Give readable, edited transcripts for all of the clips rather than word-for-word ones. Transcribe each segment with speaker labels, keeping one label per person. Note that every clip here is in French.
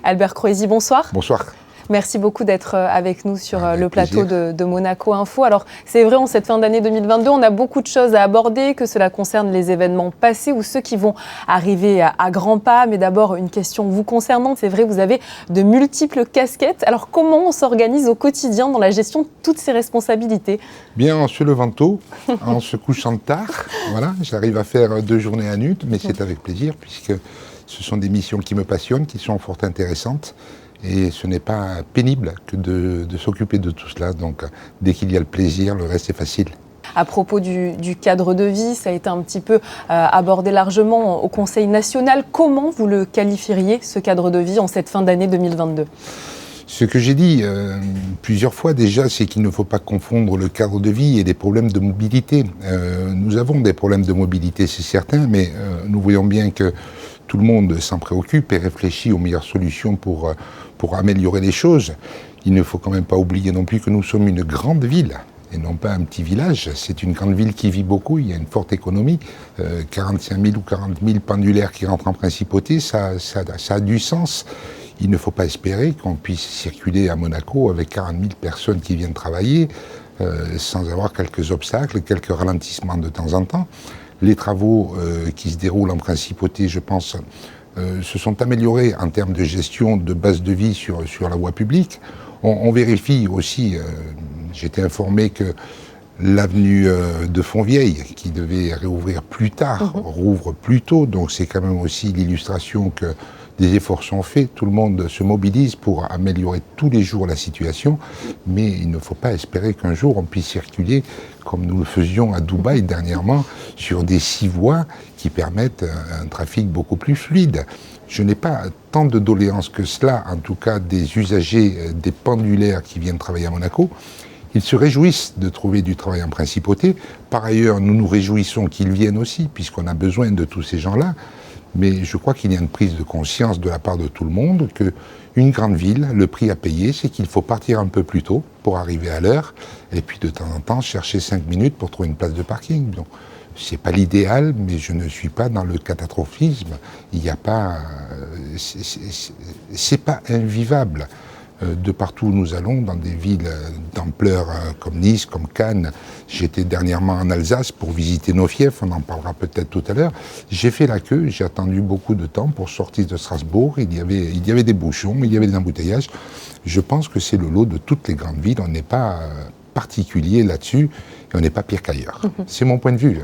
Speaker 1: Albert Croisi, bonsoir.
Speaker 2: Bonsoir.
Speaker 1: Merci beaucoup d'être avec nous sur le plateau de Monaco Info. Alors, c'est vrai, en cette fin d'année 2022, on a beaucoup de choses à aborder, que cela concerne les événements passés ou ceux qui vont arriver à grands pas. Mais d'abord, une question vous concernant. C'est vrai, vous avez de multiples casquettes. Alors, comment on s'organise au quotidien dans la gestion de toutes ces responsabilités ?
Speaker 2: Bien, en se levant tôt, en se couchant tard. Voilà, j'arrive à faire 2 journées à nuit, mais c'est avec plaisir, puisque ce sont des missions qui me passionnent, qui sont fort intéressantes. Et ce n'est pas pénible que de s'occuper de tout cela. Donc, dès qu'il y a le plaisir, le reste est facile.
Speaker 1: À propos du cadre de vie, ça a été un petit peu abordé largement au Conseil national. Comment vous le qualifieriez, ce cadre de vie, en cette fin d'année 2022 ?
Speaker 2: Ce que j'ai dit plusieurs fois déjà, c'est qu'il ne faut pas confondre le cadre de vie et des problèmes de mobilité. Nous avons des problèmes de mobilité, c'est certain, mais nous voyons bien que tout le monde s'en préoccupe et réfléchit aux meilleures solutions pour améliorer les choses. Il ne faut quand même pas oublier non plus que nous sommes une grande ville et non pas un petit village. C'est une grande ville qui vit beaucoup, il y a une forte économie. 45 000 ou 40 000 pendulaires qui rentrent en principauté, ça a du sens. Il ne faut pas espérer qu'on puisse circuler à Monaco avec 40 000 personnes qui viennent travailler sans avoir quelques obstacles, quelques ralentissements de temps en temps. Les travaux qui se déroulent en principauté, je pense, se sont améliorés en termes de gestion de base de vie sur la voie publique. On vérifie aussi, j'étais informé que l'avenue de Fontvieille, qui devait réouvrir plus tard, rouvre plus tôt. Donc c'est quand même aussi l'illustration que des efforts sont faits. Tout le monde se mobilise pour améliorer tous les jours la situation. Mais il ne faut pas espérer qu'un jour on puisse circuler comme nous le faisions à Dubaï dernièrement, sur des 6 voies qui permettent un trafic beaucoup plus fluide. Je n'ai pas tant de doléances que cela, en tout cas des usagers, des pendulaires qui viennent travailler à Monaco. Ils se réjouissent de trouver du travail en principauté. Par ailleurs, nous nous réjouissons qu'ils viennent aussi, puisqu'on a besoin de tous ces gens-là. Mais je crois qu'il y a une prise de conscience de la part de tout le monde qu'une grande ville, le prix à payer, c'est qu'il faut partir un peu plus tôt pour arriver à l'heure, et puis de temps en temps chercher 5 minutes pour trouver une place de parking. Donc, c'est pas l'idéal, mais je ne suis pas dans le catastrophisme. Il n'y a pas, c'est pas invivable. De partout où nous allons, dans des villes d'ampleur comme Nice, comme Cannes. J'étais dernièrement en Alsace pour visiter nos fiefs, on en parlera peut-être tout à l'heure. J'ai fait la queue, j'ai attendu beaucoup de temps pour sortir de Strasbourg. Il y avait des bouchons, il y avait des embouteillages. Je pense que c'est le lot de toutes les grandes villes. On n'est pas particulier là-dessus et on n'est pas pire qu'ailleurs. C'est mon point de vue.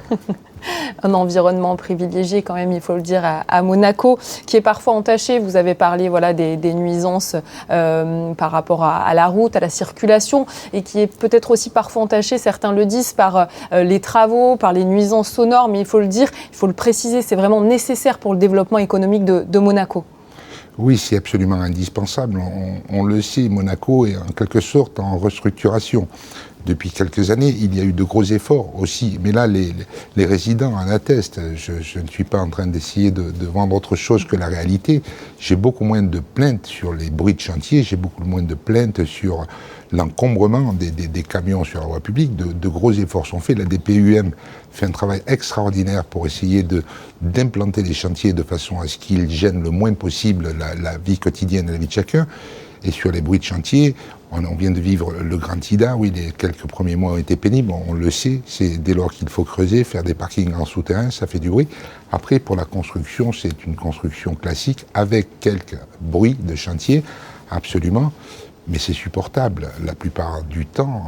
Speaker 1: Un environnement privilégié quand même, il faut le dire, à Monaco, qui est parfois entaché. Vous avez parlé des nuisances par rapport à la route, à la circulation, et qui est peut-être aussi parfois entaché, certains le disent, par les travaux, par les nuisances sonores, mais il faut le dire, il faut le préciser, c'est vraiment nécessaire pour le développement économique de Monaco.
Speaker 2: Oui, c'est absolument indispensable. On le sait, Monaco est en quelque sorte en restructuration. Depuis quelques années, il y a eu de gros efforts aussi. Mais là, les résidents en attestent. Je ne suis pas en train d'essayer de vendre autre chose que la réalité. J'ai beaucoup moins de plaintes sur les bruits de chantier. J'ai beaucoup moins de plaintes sur l'encombrement des camions sur la voie publique. De gros efforts sont faits. La DPUM fait un travail extraordinaire pour essayer d'implanter les chantiers de façon à ce qu'ils gênent le moins possible la vie quotidienne et la vie de chacun. Et sur les bruits de chantier, on vient de vivre le Grand Ida, oui, les quelques premiers mois ont été pénibles, on le sait, c'est dès lors qu'il faut creuser, faire des parkings en souterrain, ça fait du bruit. Après, pour la construction, c'est une construction classique, avec quelques bruits de chantier, absolument, mais c'est supportable. La plupart du temps,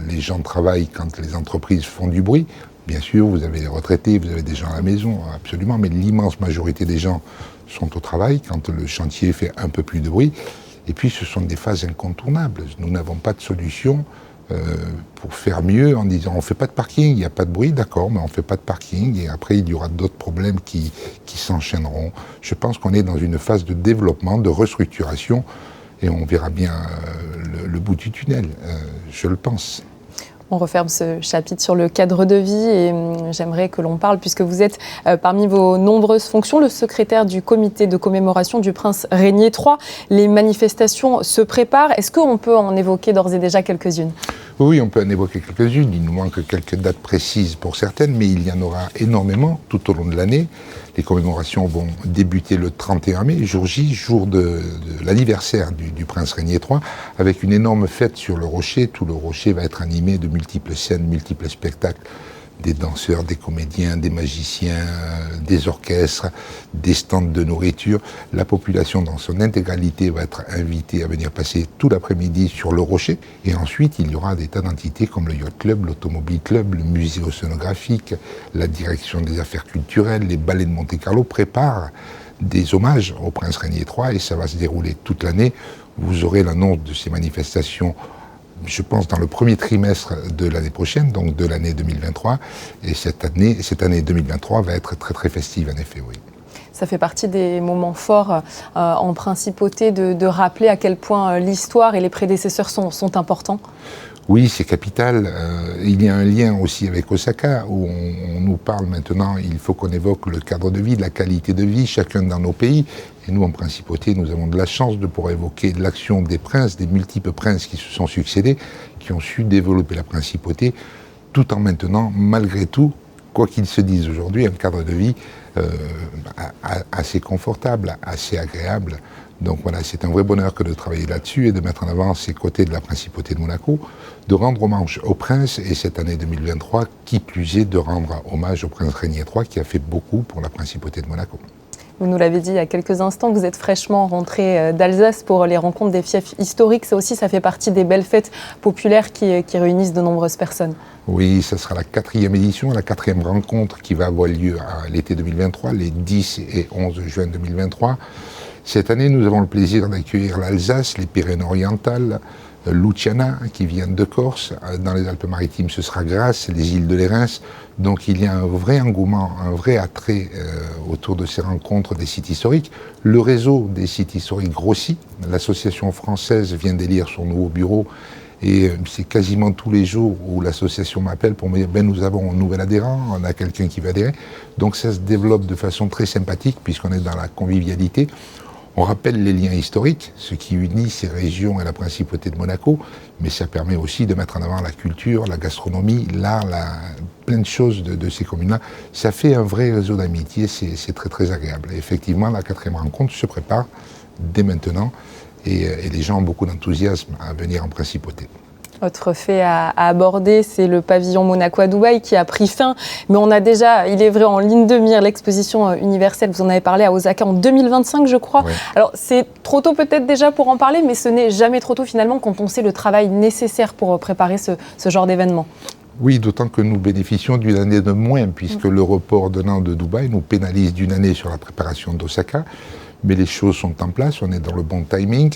Speaker 2: les gens travaillent quand les entreprises font du bruit. Bien sûr, vous avez les retraités, vous avez des gens à la maison, absolument, mais l'immense majorité des gens sont au travail quand le chantier fait un peu plus de bruit. Et puis, ce sont des phases incontournables. Nous n'avons pas de solution pour faire mieux en disant on ne fait pas de parking, il n'y a pas de bruit, d'accord, mais on ne fait pas de parking. Et après, il y aura d'autres problèmes qui s'enchaîneront. Je pense qu'on est dans une phase de développement, de restructuration, et on verra bien le bout du tunnel, je le pense.
Speaker 1: On referme ce chapitre sur le cadre de vie et j'aimerais que l'on parle, puisque vous êtes parmi vos nombreuses fonctions, le secrétaire du comité de commémoration du prince Régnier III. Les manifestations se préparent. Est-ce qu'on peut en évoquer d'ores et déjà quelques-unes ?
Speaker 2: Oui, on peut en évoquer quelques-unes. Il nous manque quelques dates précises pour certaines, mais il y en aura énormément tout au long de l'année. Les commémorations vont débuter le 31 mai, jour J, jour de l'anniversaire du prince Régnier III, avec une énorme fête sur le rocher. Tout le rocher va être animé de multiples scènes, multiples spectacles, des danseurs, des comédiens, des magiciens, des orchestres, des stands de nourriture. La population dans son intégralité va être invitée à venir passer tout l'après-midi sur le rocher. Et ensuite, il y aura des tas d'entités comme le Yacht Club, l'Automobile Club, le Musée océanographique, la Direction des affaires culturelles, les ballets de Monte-Carlo préparent des hommages au prince Régnier III et ça va se dérouler toute l'année. Vous aurez l'annonce de ces manifestations, je pense, dans le premier trimestre de l'année prochaine, donc de l'année 2023. Et cette année 2023 va être très très festive, en effet, oui.
Speaker 1: Ça fait partie des moments forts en principauté de rappeler à quel point l'histoire et les prédécesseurs sont importants.
Speaker 2: Oui, c'est capital. Il y a un lien aussi avec Osaka, où on nous parle maintenant, il faut qu'on évoque le cadre de vie, la qualité de vie, chacun dans nos pays. Et nous, en principauté, nous avons de la chance de pouvoir évoquer l'action des princes, des multiples princes qui se sont succédés, qui ont su développer la principauté, tout en maintenant, malgré tout, quoi qu'ils se disent aujourd'hui, un cadre de vie assez confortable, assez agréable. Donc voilà, c'est un vrai bonheur que de travailler là-dessus et de mettre en avant ces côtés de la principauté de Monaco, de rendre hommage au prince, et cette année 2023, qui plus est, de rendre hommage au prince Régnier III, qui a fait beaucoup pour la principauté de Monaco.
Speaker 1: Vous nous l'avez dit il y a quelques instants, vous êtes fraîchement rentré d'Alsace pour les rencontres des fiefs historiques. Ça aussi, ça fait partie des belles fêtes populaires qui réunissent de nombreuses personnes.
Speaker 2: Oui, ça sera la 4e édition, la 4e rencontre qui va avoir lieu à l'été 2023, les 10 et 11 juin 2023. Cette année, nous avons le plaisir d'accueillir l'Alsace, les Pyrénées-Orientales, Luciana, qui vient de Corse. Dans les Alpes-Maritimes, ce sera Grasse, les îles de Lérins. Donc il y a un vrai engouement, un vrai attrait autour de ces rencontres des sites historiques. Le réseau des sites historiques grossit. L'association française vient d'élire son nouveau bureau. Et c'est quasiment tous les jours où l'association m'appelle pour me dire nous avons un nouvel adhérent, on a quelqu'un qui va adhérer. Donc ça se développe de façon très sympathique puisqu'on est dans la convivialité. On rappelle les liens historiques, ce qui unit ces régions et la principauté de Monaco, mais ça permet aussi de mettre en avant la culture, la gastronomie, l'art, plein de choses de ces communes-là. Ça fait un vrai réseau d'amitié, c'est très très agréable. Et effectivement, la 4e rencontre se prépare dès maintenant et les gens ont beaucoup d'enthousiasme à venir en principauté.
Speaker 1: Autre fait à aborder, c'est le pavillon Monaco à Dubaï qui a pris fin. Mais on a déjà, il est vrai, en ligne de mire l'exposition universelle. Vous en avez parlé à Osaka en 2025, je crois. Oui. Alors, c'est trop tôt peut-être déjà pour en parler, mais ce n'est jamais trop tôt finalement quand on sait le travail nécessaire pour préparer ce genre d'événement.
Speaker 2: Oui, d'autant que nous bénéficions d'une année de moins, puisque le report d'un an de Dubaï nous pénalise d'une année sur la préparation d'Osaka. Mais les choses sont en place, on est dans le bon timing.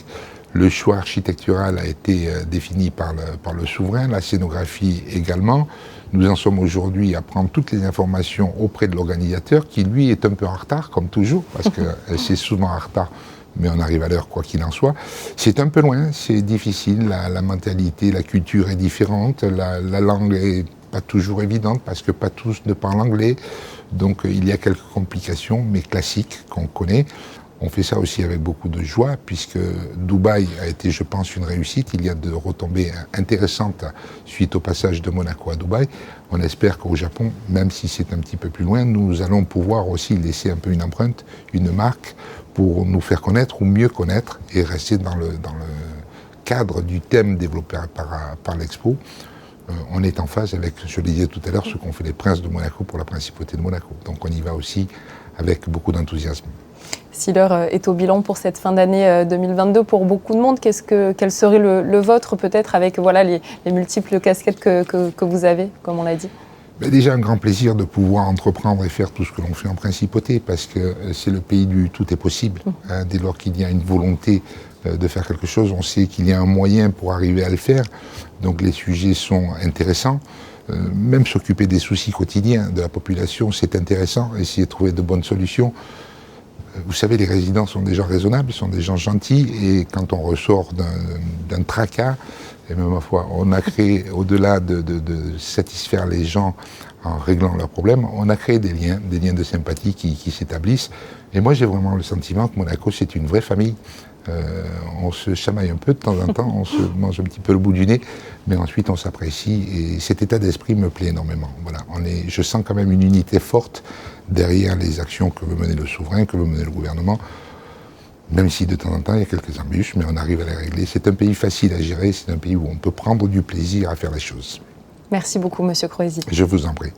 Speaker 2: Le choix architectural a été défini par le souverain, la scénographie également. Nous en sommes aujourd'hui à prendre toutes les informations auprès de l'organisateur, qui lui est un peu en retard, comme toujours, parce que c'est souvent en retard, mais on arrive à l'heure quoi qu'il en soit. C'est un peu loin, c'est difficile, la mentalité, la culture est différente, la langue est pas toujours évidente, parce que pas tous ne parlent anglais. Donc il y a quelques complications, mais classiques, qu'on connaît. On fait ça aussi avec beaucoup de joie, puisque Dubaï a été, je pense, une réussite. Il y a de retombées intéressantes suite au passage de Monaco à Dubaï. On espère qu'au Japon, même si c'est un petit peu plus loin, nous allons pouvoir aussi laisser un peu une empreinte, une marque, pour nous faire connaître ou mieux connaître et rester dans le cadre du thème développé par l'Expo. On est en phase avec, je le disais tout à l'heure, ce qu'ont fait les princes de Monaco pour la principauté de Monaco. Donc on y va aussi avec beaucoup d'enthousiasme.
Speaker 1: Si l'heure est au bilan pour cette fin d'année 2022, pour beaucoup de monde, quel serait le vôtre peut-être avec voilà, les multiples casquettes que vous avez, comme on l'a dit?
Speaker 2: Déjà un grand plaisir de pouvoir entreprendre et faire tout ce que l'on fait en principauté, parce que c'est le pays du tout est possible. Dès lors qu'il y a une volonté de faire quelque chose, on sait qu'il y a un moyen pour arriver à le faire. Donc les sujets sont intéressants. Même s'occuper des soucis quotidiens de la population, c'est intéressant. Essayer de trouver de bonnes solutions. Vous savez, les résidents sont des gens raisonnables, sont des gens gentils, et quand on ressort d'un tracas, et même ma foi, on a créé, au-delà de satisfaire les gens en réglant leurs problèmes, on a créé des liens de sympathie qui s'établissent. Et moi, j'ai vraiment le sentiment que Monaco, c'est une vraie famille. On se chamaille un peu de temps en temps, on se mange un petit peu le bout du nez, mais ensuite on s'apprécie et cet état d'esprit me plaît énormément. Voilà, je sens quand même une unité forte derrière les actions que veut mener le souverain, que veut mener le gouvernement, même si de temps en temps il y a quelques embûches, mais on arrive à les régler. C'est un pays facile à gérer, c'est un pays où on peut prendre du plaisir à faire les choses.
Speaker 1: Merci beaucoup, Monsieur Croisi.
Speaker 2: Je vous en prie.